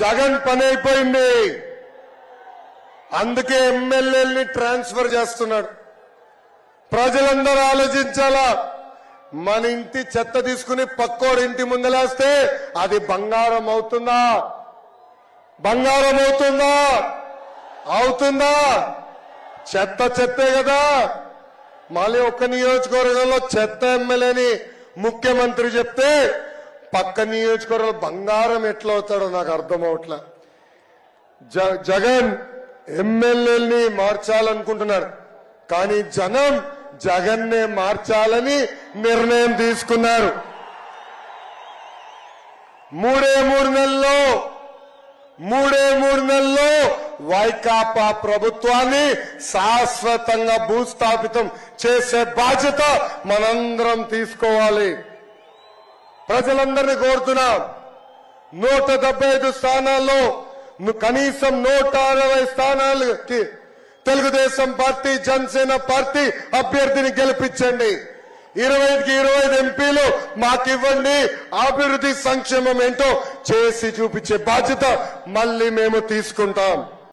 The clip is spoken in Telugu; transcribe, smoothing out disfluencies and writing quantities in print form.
జగన్ పని అయిపోయింది. అందుకే ఎమ్మెల్యేల్ని ట్రాన్స్ఫర్ చేస్తున్నాడు. ప్రజలందరూ ఆలోచించాలా. మన ఇంటి చెత్త తీసుకుని పక్కోడి ఇంటి ముందలేస్తే అది బంగారం అవుతుందా? బంగారం అవుతుందా? అవుతుందా? చెత్త చెత్తే కదా. మళ్ళీ ఒక్క నియోజకవర్గంలో చెత్త ఎమ్మెల్యేని ముఖ్యమంత్రి చెప్తే పక్క నియోజకవర్గంలో బంగారం ఎట్లా అవుతాడో నాకు అర్థం అవట్లా. జగన్ ఎమ్మెల్యేల్ని మార్చాలనుకుంటున్నారు, కానీ జనం జగన్నే మార్చాలని నిర్ణయం తీసుకున్నారు. మూడే మూడు నెలల్లో వైకాపా ప్రభుత్వాన్ని శాశ్వతంగా భూస్థాపితం చేసే బాధ్యత మనందరం తీసుకోవాలి. ప్రజలందరినీ కోరుతున్నాం, 175 స్థానాల్లో కనీసం 160 స్థానాలకి తెలుగుదేశం పార్టీ, జనసేన పార్టీ అభ్యర్థిని గెలిపించండి. 25కి 25 ఎంపీలు మాకివ్వండి. అభివృద్ధి సంక్షేమం ఏంటో చేసి చూపించే బాధ్యత మళ్ళీ మేము తీసుకుంటాం.